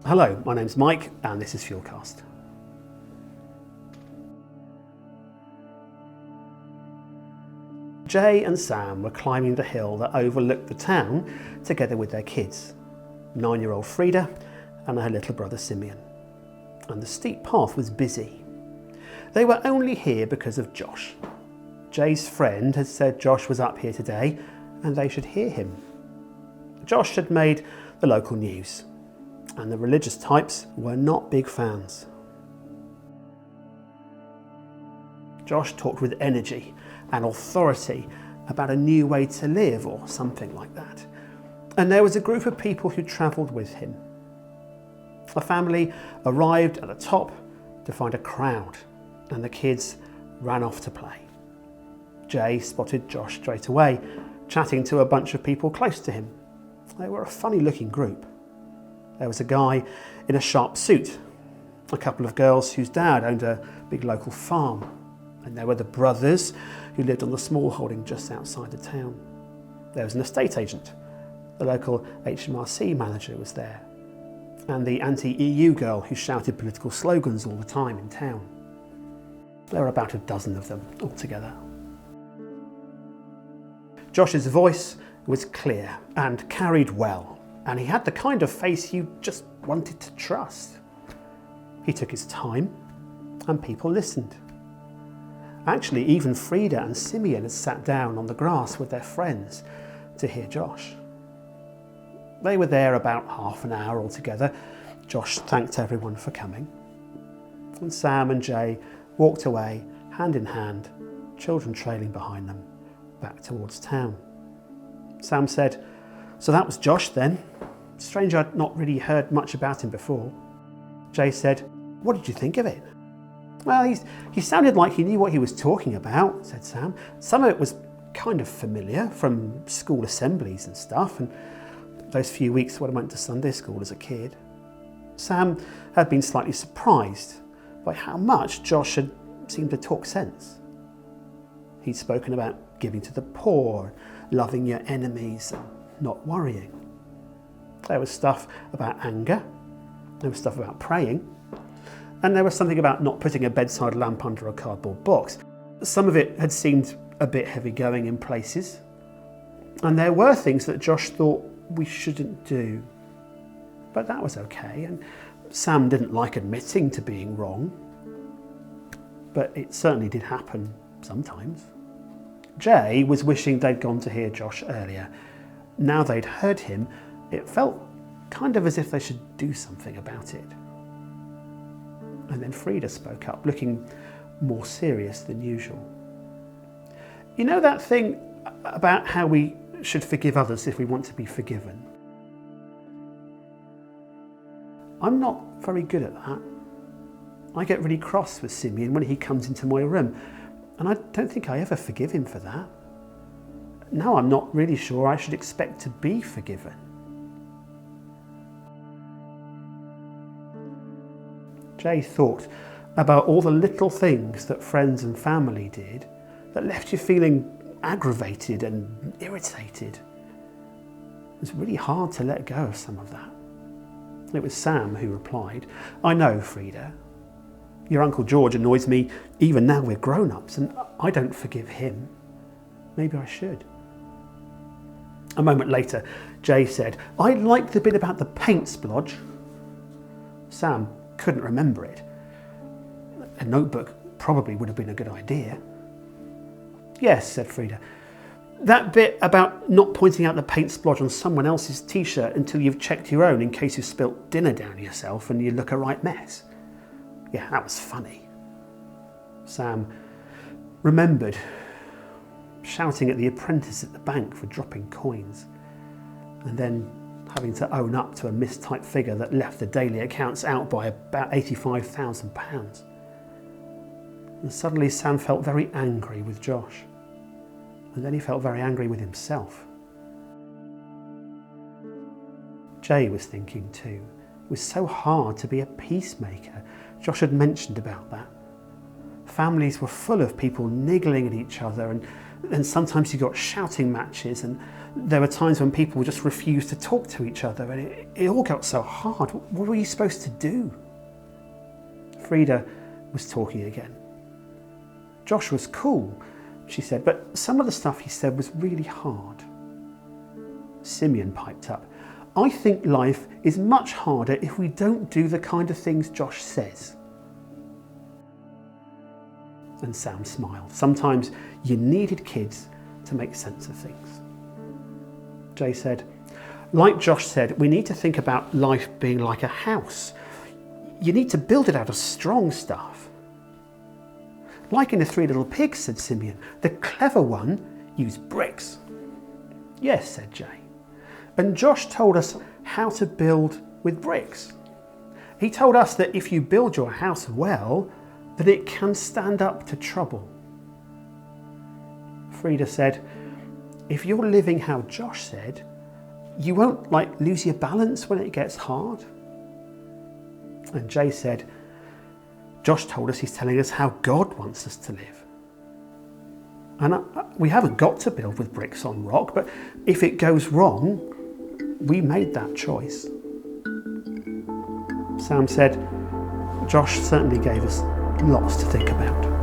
Hello, my name's Mike and this is Fuelcast. Jay and Sam were climbing the hill that overlooked the town together with their kids, 9-year-old Frida and her little brother Simeon. And the steep path was busy. They were only here because of Josh. Jay's friend had said Josh was up here today and they should hear him. Josh had made the local news, and the religious types were not big fans. Josh talked with energy and authority about a new way to live or something like that. And there was a group of people who travelled with him. A family arrived at the top to find a crowd, and the kids ran off to play. Jay spotted Josh straight away, chatting to a bunch of people close to him. They were a funny looking group. There was a guy in a sharp suit, a couple of girls whose dad owned a big local farm, and there were the brothers who lived on the small holding just outside the town. There was an estate agent, the local HMRC manager was there, and the anti-EU girl who shouted political slogans all the time in town. There were about a dozen of them altogether. Josh's voice was clear and carried well, and he had the kind of face you just wanted to trust. He took his time, and people listened. Actually, even Frida and Simeon had sat down on the grass with their friends to hear Josh. They were there about half an hour altogether. Josh thanked everyone for coming. And Sam and Jay walked away, hand in hand, children trailing behind them, back towards town. Sam said, "So that was Josh then. Strange I'd not really heard much about him before." Jay said, "What did you think of it?" "Well, he sounded like he knew what he was talking about," said Sam. "Some of it was kind of familiar from school assemblies and stuff, and those few weeks when I went to Sunday school as a kid." Sam had been slightly surprised by how much Josh had seemed to talk sense. He'd spoken about giving to the poor, loving your enemies, and not worrying. There was stuff about anger, there was stuff about praying, and there was something about not putting a bedside lamp under a cardboard box. Some of it had seemed a bit heavy going in places, and there were things that Josh thought we shouldn't do. But that was okay, and Sam didn't like admitting to being wrong. But it certainly did happen sometimes. Jay was wishing they'd gone to hear Josh earlier. Now they'd heard him, it felt kind of as if they should do something about it. And then Frida spoke up, looking more serious than usual. "You know that thing about how we should forgive others if we want to be forgiven? I'm not very good at that. I get really cross with Simeon when he comes into my room, and I don't think I ever forgive him for that. Now I'm not really sure I should expect to be forgiven." Jay thought about all the little things that friends and family did that left you feeling aggravated and irritated. It was really hard to let go of some of that. It was Sam who replied, "I know, Frida. Your Uncle George annoys me even now we're grown-ups, and I don't forgive him. Maybe I should." A moment later, Jay said, "I like the bit about the paint splodge." Sam couldn't remember it. A notebook probably would have been a good idea. "Yes," said Frida. "That bit about not pointing out the paint splodge on someone else's t-shirt until you've checked your own in case you've spilt dinner down yourself and you look a right mess. Yeah, that was funny." Sam remembered shouting at the apprentice at the bank for dropping coins, and then having to own up to a mistyped figure that left the daily accounts out by about £85,000. And suddenly Sam felt very angry with Josh. And then he felt very angry with himself. Jay was thinking too. It was so hard to be a peacemaker. Josh had mentioned about that. Families were full of people niggling at each other and And sometimes you got shouting matches, and there were times when people just refused to talk to each other, and it all got so hard. What were you supposed to do? Frida was talking again. Josh was cool, she said, but some of the stuff he said was really hard. Simeon piped up. I think life is much harder if we don't do the kind of things Josh says. And Sam smiled. Sometimes you needed kids to make sense of things. Jay said, like Josh said, we need to think about life being like a house. You need to build it out of strong stuff. Like in the Three Little Pigs, said Simeon, the clever one used bricks. Yes, said Jay. And Josh told us how to build with bricks. He told us that if you build your house well, that it can stand up to trouble. Frida said, if you're living how Josh said, you won't lose your balance when it gets hard. And Jay said, Josh told us he's telling us how God wants us to live. And we haven't got to build with bricks on rock, but if it goes wrong, we made that choice. Sam said, Josh certainly gave us lots to think about.